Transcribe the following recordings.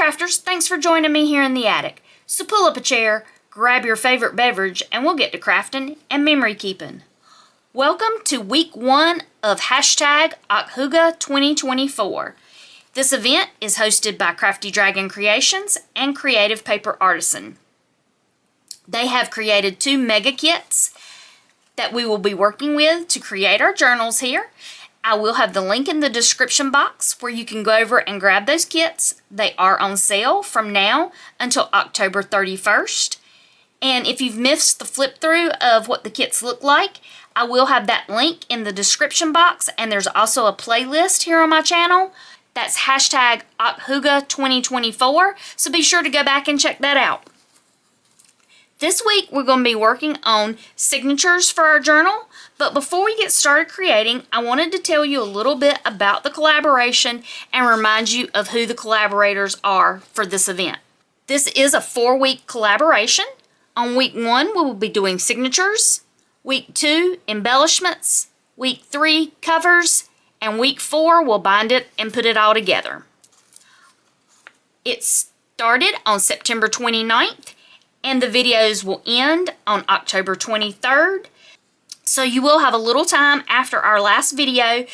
crafters, thanks for joining me here in the attic. So pull up a chair, grab your favorite beverage, and we'll get to crafting and memory keeping. Welcome to week 1 of hashtag Okhuga 2024. This event is hosted by Crafty Dragon Creations and Creative Paper Artisan. They have created 2 mega kits that we will be working with to create our journals here. I will have the link in the description box where you can go over and grab those kits. They are on sale from now until October 31st. And if you've missed the flip through of what the kits look like, I will have that link in the description box, and there's also a playlist here on my channel. That's hashtag Okhuga 2024, so be sure to go back and check that out. This week we're going to be working on signatures for our journal, but before we get started creating, I wanted to tell you a little bit about the collaboration and remind you of who the collaborators are for this event. This is a 4-week collaboration. On week 1 we will be doing signatures, week 2 embellishments, week 3 covers, and week 4 we'll bind it and put it all together. It started on September 29th. And the videos will end on October 23rd. So you will have a little time after our last video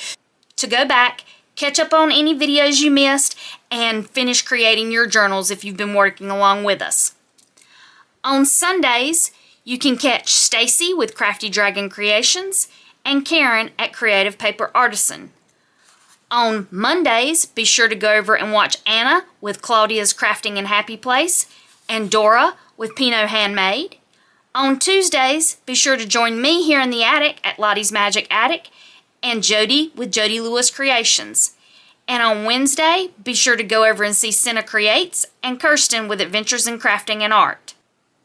to go back, catch up on any videos you missed, and finish creating your journals if you've been working along with us. On Sundays, you can catch Stacy with Crafty Dragon Creations and Karin at Creative Paper Artisan. On Mondays, be sure to go over and watch Anna with Claudia's Crafting and Happy Place and Dora with Pino Handmade. On Tuesdays, be sure to join me here in the attic at Lottie's Magic Attic and Jodi with Jodi Lewis Creations. And on Wednesday, be sure to go over and see Santhini-Sannie Creates and Kirstin with Adventures in Crafting and Art.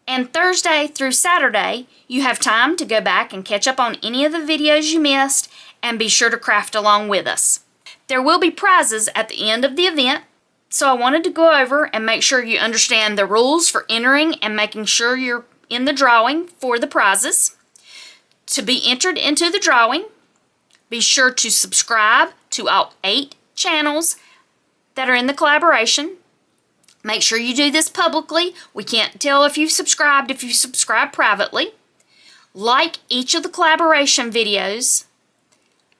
And Thursday through Saturday, you have time to go back and catch up on any of the videos you missed and be sure to craft along with us. There will be prizes at the end of the event, so I wanted to go over and make sure you understand the rules for entering and making sure you're in the drawing for the prizes. To be entered into the drawing, be sure to subscribe to all 8 channels that are in the collaboration. Make sure you do this publicly. We can't tell if you've subscribed if you subscribe privately. Like each of the collaboration videos.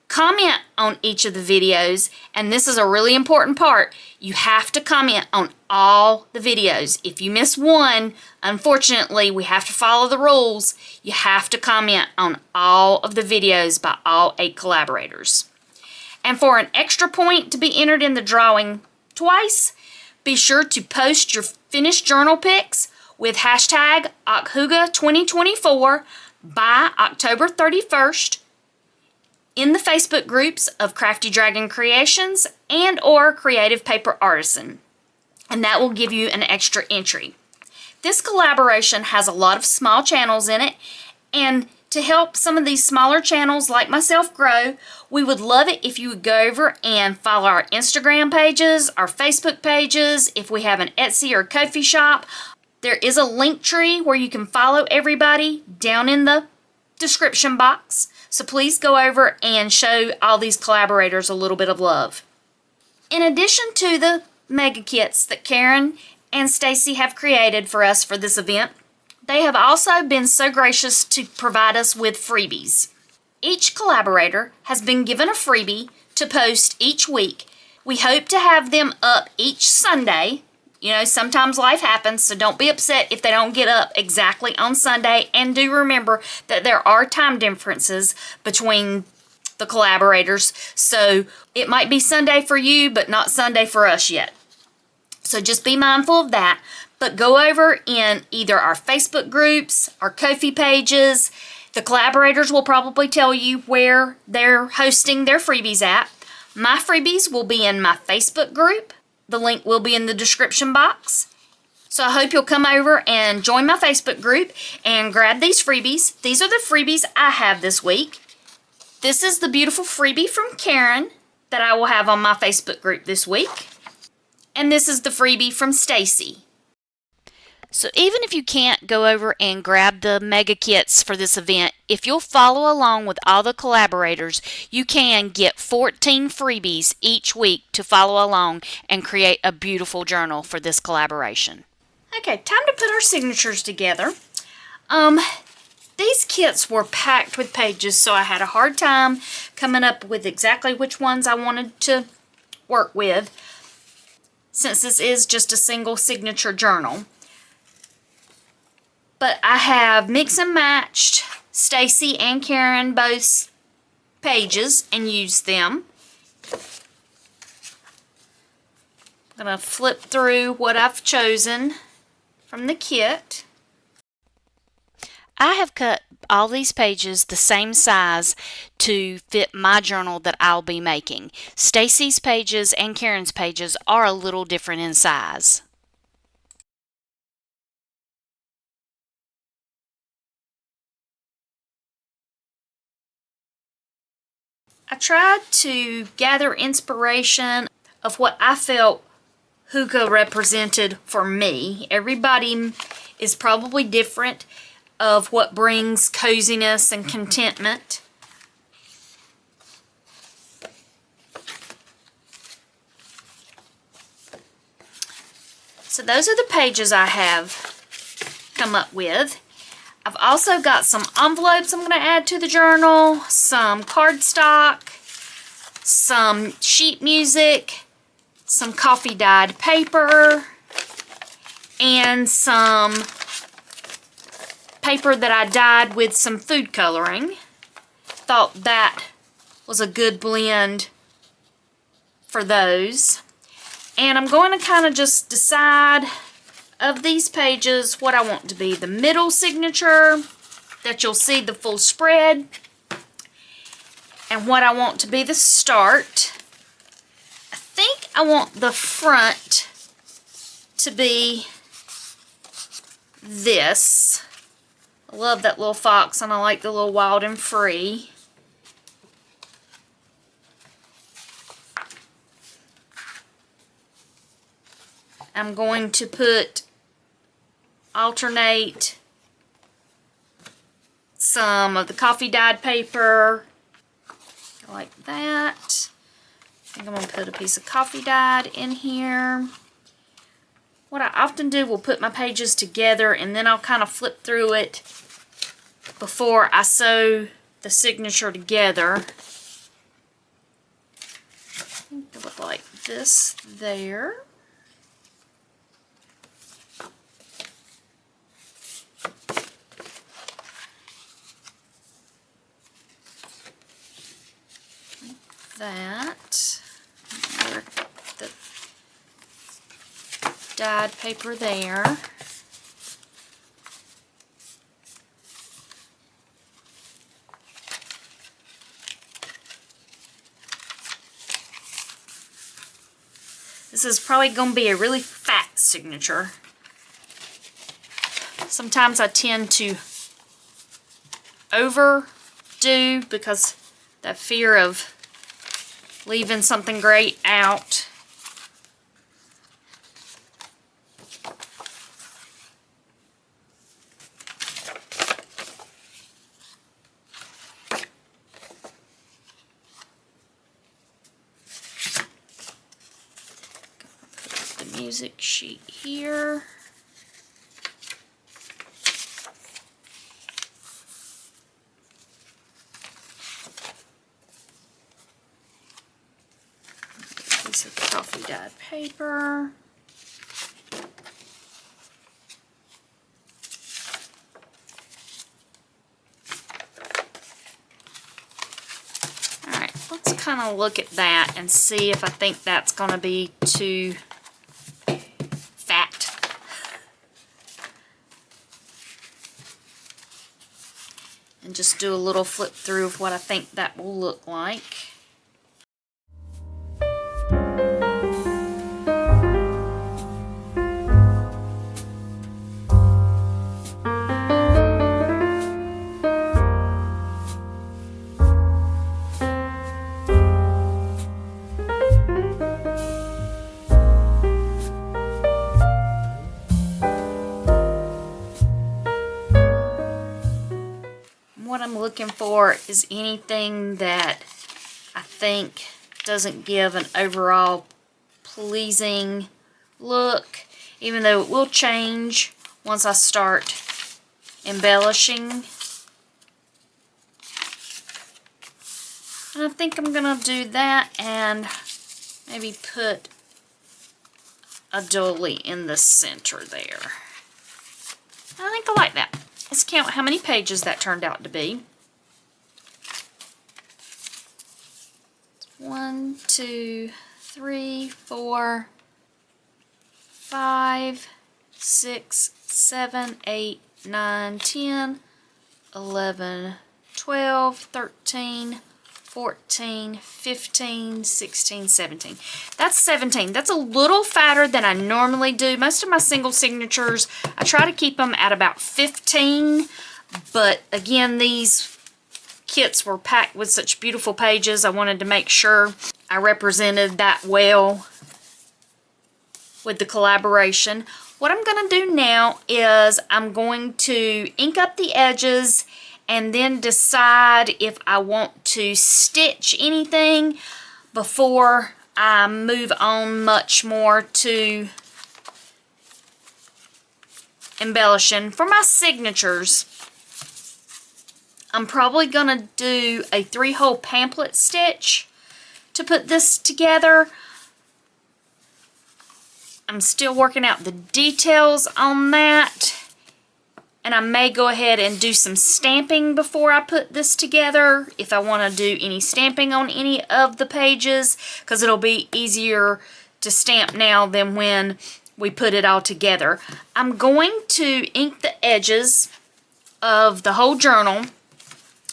Comment on each of the videos, and this is a really important part. You have to comment on all the videos. If you miss one, unfortunately, we have to follow the rules. You have to comment on all of the videos by all 8 collaborators. And for an extra point to be entered in the drawing twice, be sure to post your finished journal pics with hashtag Okhuga 2024 by October 31st. in the Facebook groups of Crafty Dragon Creations and or Creative Paper Artisan, and that will give you an extra entry. This collaboration has a lot of small channels in it, and to help some of these smaller channels like myself grow, we would love it if you would go over and follow our Instagram pages, our Facebook pages, if we have an Etsy or Ko-fi shop. There is a link tree where you can follow everybody down in the description box. So please go over and show all these collaborators a little bit of love. In addition to the mega kits that Karin and Stacy have created for us for this event, they have also been so gracious to provide us with freebies. Each collaborator has been given a freebie to post each week. We hope to have them up each Sunday. You know, sometimes life happens, so don't be upset if they don't get up exactly on Sunday. And do remember that there are time differences between the collaborators. So it might be Sunday for you, but not Sunday for us yet. So just be mindful of that. But go over in either our Facebook groups, our Ko-fi pages. The collaborators will probably tell you where they're hosting their freebies at. My freebies will be in my Facebook group. The link will be in the description box. So I hope you'll come over and join my Facebook group and grab these freebies. These are the freebies I have this week. This is the beautiful freebie from Karin that I will have on my Facebook group this week. And this is the freebie from Stacy. So even if you can't go over and grab the mega kits for this event, if you'll follow along with all the collaborators, you can get 14 freebies each week to follow along and create a beautiful journal for this collaboration. Okay, time to put our signatures together. These kits were packed with pages, so I had a hard time coming up with exactly which ones I wanted to work with, since this is just a single signature journal. But I have mix and matched Stacy and Karin both pages and used them. I'm going to flip through what I've chosen from the kit. I have cut all these pages the same size to fit my journal that I'll be making. Stacy's pages and Karin's pages are a little different in size. I tried to gather inspiration of what I felt hygge represented for me. Everybody is probably different of what brings coziness and contentment. So those are the pages I have come up with. I've also got some envelopes I'm going to add to the journal, some cardstock, some sheet music, some coffee dyed paper, and some paper that I dyed with some food coloring. Thought that was a good blend for those. And I'm going to kind of just decide of these pages what I want to be the middle signature, that you'll see the full spread, and what I want to be the start. I think I want the front to be this. I love that little fox, and I like the little wild and free. I'm going to alternate some of the coffee dyed paper, like that. I think I'm going to put a piece of coffee dyed in here. What I often do, will put my pages together and then I'll kind of flip through it before I sew the signature together. I think it look like this there. That, the dyed paper there. This is probably going to be a really fat signature. Sometimes I tend to overdo because that fear of leaving something great out. Put the music sheet here. Piece of coffee dyed paper. Alright, let's kind of look at that and see if I think that's going to be too fat. And just do a little flip through of what I think that will look like. looking for is anything that I think doesn't give an overall pleasing look, even though it will change once I start embellishing. And I think I'm gonna do that and maybe put a dolly in the center there. I think I like that. Let's count how many pages that turned out to be. 1, 2, 3, 4, 5, 6, 7, 8, 9, 10, 11, 12, 13, 14, 15, 16, 17. That's 17. That's a little fatter than I normally do. Most of my single signatures, I try to keep them at about 15. But again, these kits were packed with such beautiful pages. I wanted to make sure I represented that well with the collaboration. What I'm going to do now is I'm going to ink up the edges and then decide if I want to stitch anything before I move on much more to embellishing. For my signatures, I'm probably going to do a 3-hole pamphlet stitch to put this together. I'm still working out the details on that. And I may go ahead and do some stamping before I put this together, if I want to do any stamping on any of the pages, because it'll be easier to stamp now than when we put it all together. I'm going to ink the edges of the whole journal.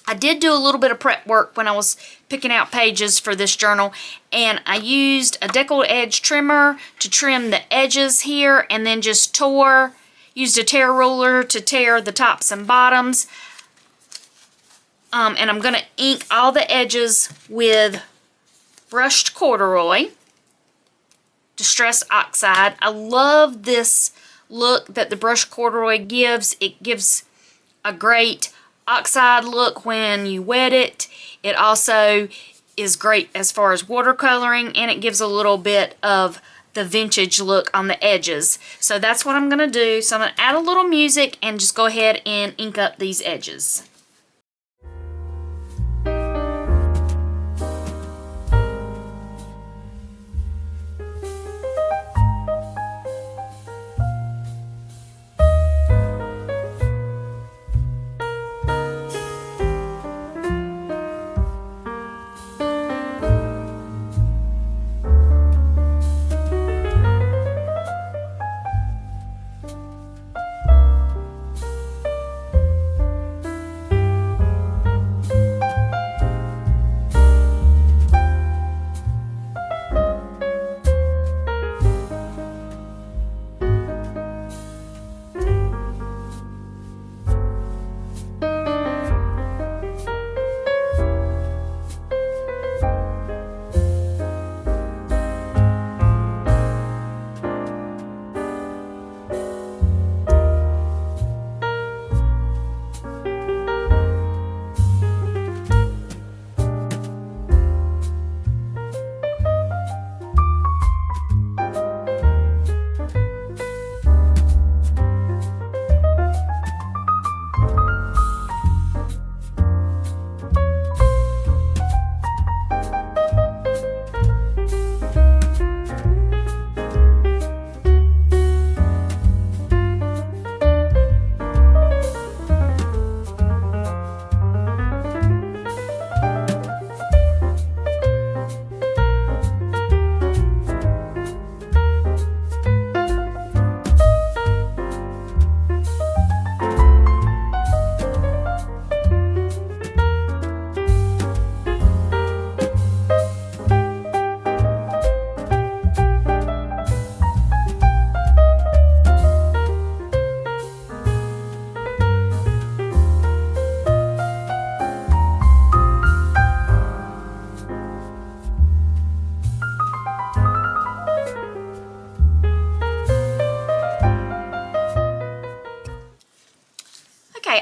I did do a little bit of prep work when I was picking out pages for this journal, and I used a decal edge trimmer to trim the edges here, and then just used a tear ruler to tear the tops and bottoms. And I'm going to ink all the edges with brushed corduroy, Distress Oxide. I love this look that the brushed corduroy gives. It gives a great oxide look when you wet it. It also is great as far as watercoloring, and it gives a little bit of the vintage look on the edges. So that's what I'm going to do. So I'm going to add a little music and just go ahead and ink up these edges.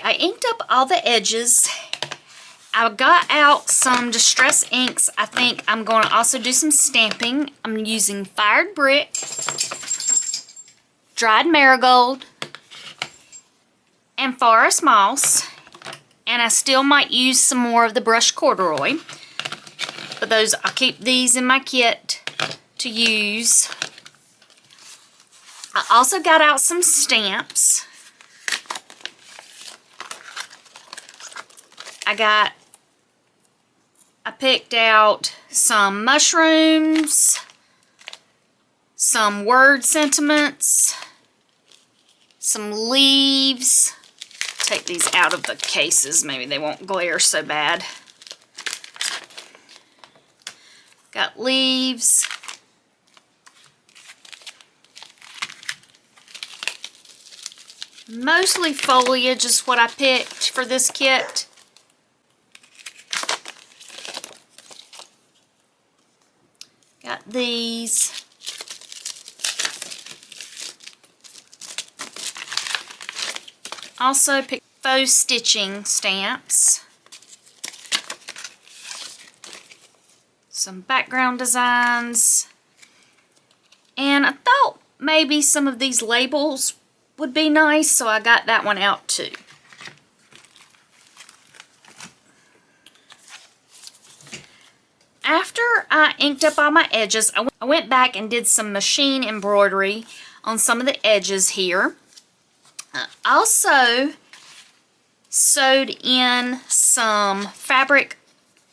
I inked up all the edges, I got out some distress inks. I think I'm going to also do some stamping. I'm using Fired Brick, Dried Marigold, and Forest Moss. And I still might use some more of the Brushed Corduroy. But those, I'll keep these in my kit to use. I also got out some stamps. I picked out some mushrooms, some word sentiments, some leaves. Take these out of the cases, maybe they won't glare so bad. Got leaves. Mostly foliage is what I picked for this kit. Got these. Also picked faux stitching stamps. Some background designs. And I thought maybe some of these labels would be nice, so I got that one out too. After I inked up all my edges, I went back and did some machine embroidery on some of the edges here. I also sewed in some fabric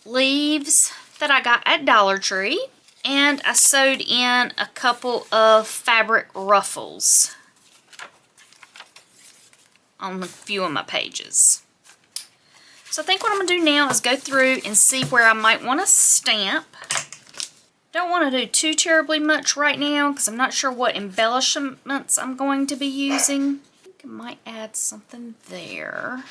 leaves that I got at Dollar Tree, and I sewed in a couple of fabric ruffles on a few of my pages. So I think what I'm going to do now is go through and see where I might want to stamp. Don't want to do too terribly much right now because I'm not sure what embellishments I'm going to be using. I think I might add something there.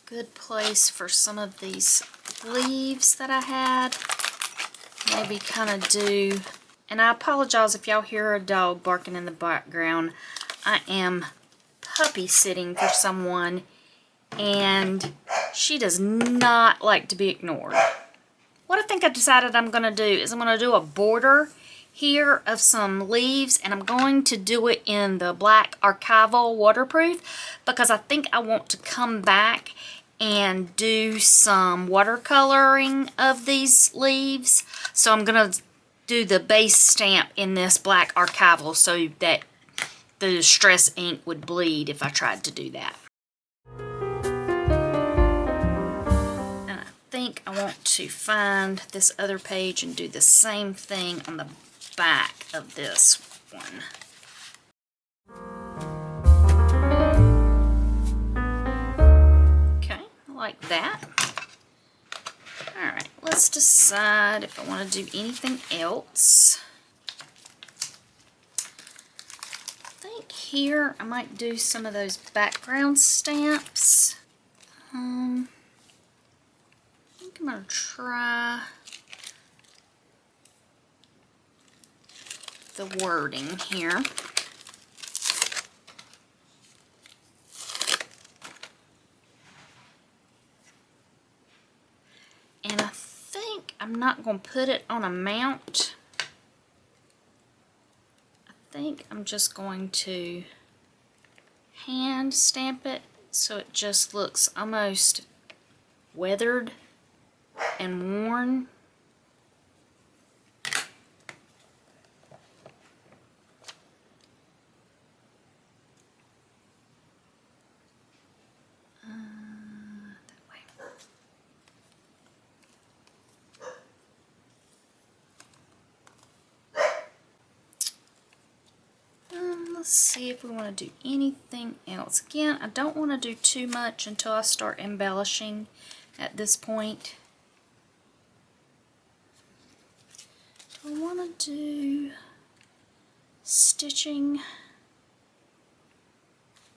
Good place for some of these leaves that I had. Maybe kind of do, and I apologize if y'all hear a dog barking in the background. I am puppy sitting for someone and she does not like to be ignored. What I think I decided I'm going to do is I'm going to do a border here of some leaves, and I'm going to do it in the black archival waterproof because I think I want to come back and do some watercoloring of these leaves. So I'm going to do the base stamp in this black archival so that the distress ink would bleed if I tried to do that. And I think I want to find this other page and do the same thing on the back of this one. Okay, I like that. Alright, let's decide if I want to do anything else. Here I might do some of those background stamps. I think I'm going to try the wording here. And I think I'm not going to put it on a mount. I think I'm just going to hand stamp it so it just looks almost weathered and worn. That way. Let's see if we want to do anything else. Again, I don't want to do too much until I start embellishing at this point. Do I want to do stitching?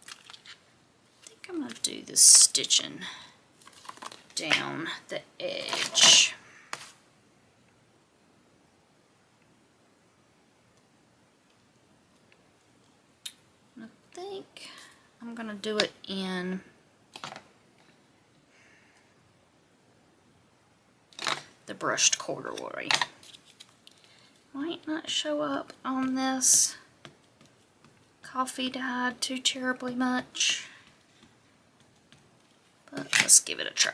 I think I'm going to do the stitching down the edge. I think I'm going to do it in the brushed corduroy. Might not show up on this coffee dyed too terribly much, but let's give it a try.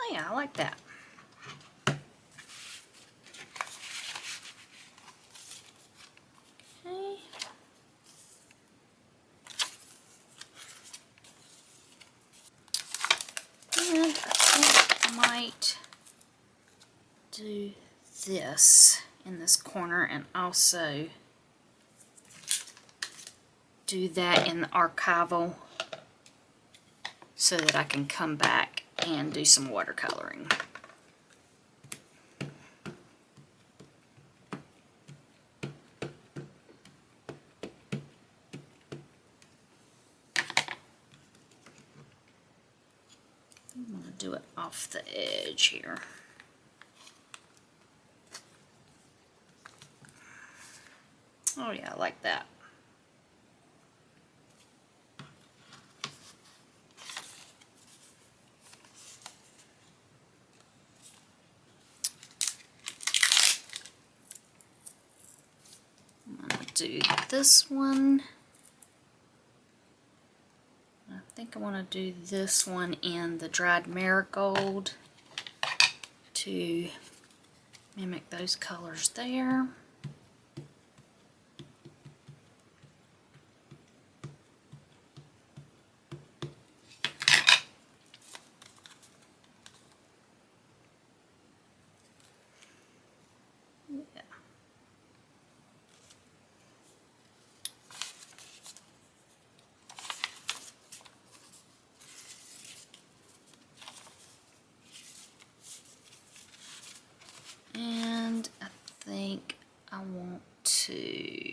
Oh yeah, I like that. Okay. And I think I might do this in this corner and also do that in the archival so that I can come back and do some watercoloring. I'm going to do it off the edge here. Oh yeah, I like that. I'm going to do this one. I think I want to do this one in the dried marigold to mimic those colors there. And I think I want to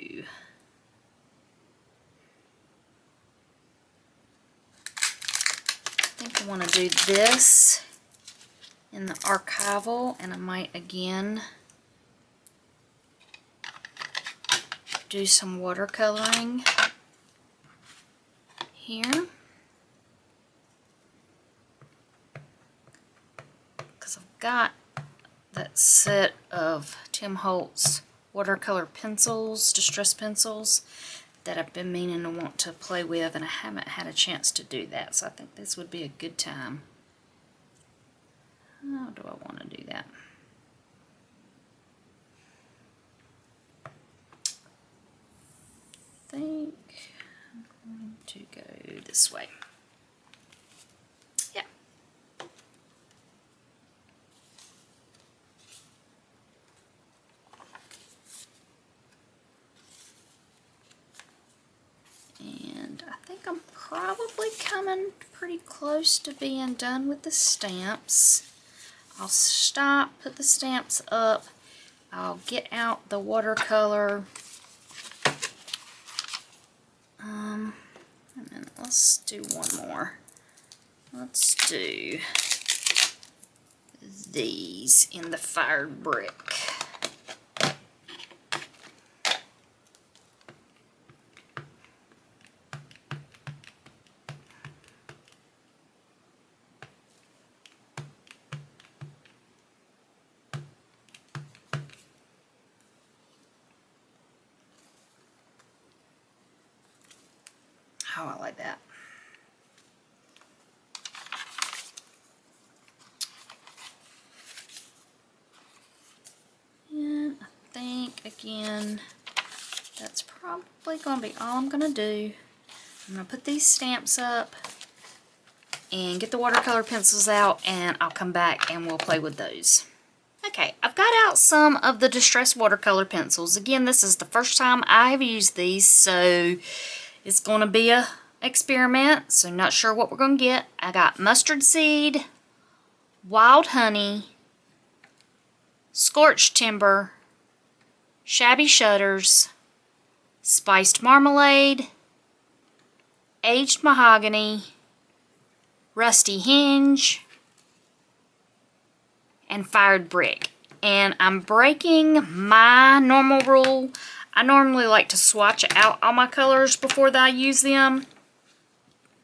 do this in the archival, and I might again do some watercoloring here, because I've got that set of Tim Holtz watercolor pencils, distress pencils, that I've been meaning to want to play with, and I haven't had a chance to do that, so I think this would be a good time. How do I want to do that? I think I'm going to go this way. Yeah. And I think I'm probably coming pretty close to being done with the stamps. I'll stop, put the stamps up, I'll get out the watercolor. And then let's do one more. Let's do these in the fired brick. Oh, I like that. And I think, again, that's probably going to be all I'm going to do. I'm going to put these stamps up and get the watercolor pencils out, and I'll come back and we'll play with those. Okay, I've got out some of the distress watercolor pencils. Again, this is the first time I have used these, so it's going to be a experiment, so not sure what we're going to get. I got mustard seed, wild honey, scorched timber, shabby shutters, spiced marmalade, aged mahogany, rusty hinge, and fired brick. and I'm breaking my normal rule. I normally like to swatch out all my colors before I use them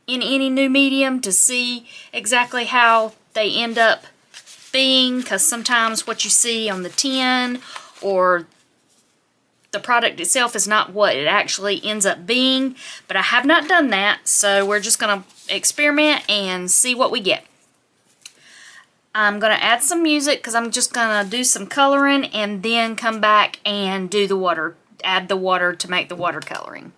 in any new medium to see exactly how they end up being, because sometimes what you see on the tin or the product itself is not what it actually ends up being. But I have not done that, so we're just going to experiment and see what we get. I'm going to add some music because I'm just going to do some coloring and then come back and do the water, add the water to make the watercoloring.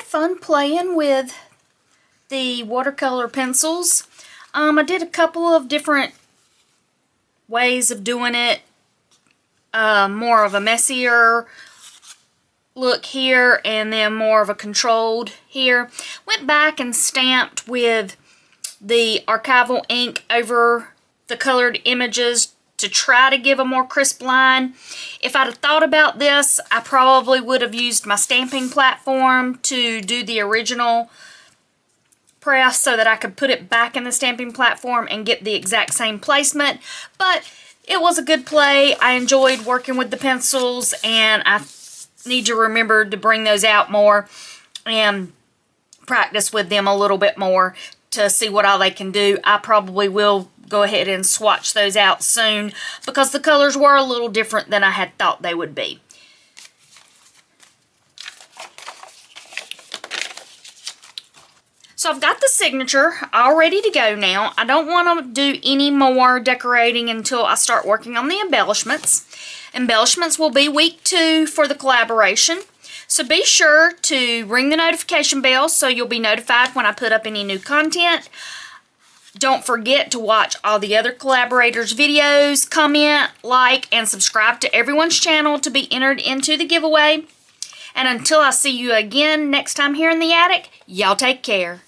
Fun playing with the watercolor pencils. I did a couple of different ways of doing it. More of a messier look here and then more of a controlled here. Went back and stamped with the archival ink over the colored images to try to give a more crisp line. If I'd have thought about this, I probably would have used my stamping platform to do the original press so that I could put it back in the stamping platform and get the exact same placement. But it was a good play. I enjoyed working with the pencils, and I need to remember to bring those out more and practice with them a little bit more to see what all they can do. I probably will go ahead and swatch those out soon because the colors were a little different than I had thought they would be. So I've got the signature all ready to go now. I don't want to do any more decorating until I start working on the embellishments. Embellishments will be week 2 for the collaboration. So be sure to ring the notification bell so you'll be notified when I put up any new content. Don't forget to watch all the other collaborators' videos, comment, like, and subscribe to everyone's channel to be entered into the giveaway. And until I see you again next time here in the attic, y'all take care.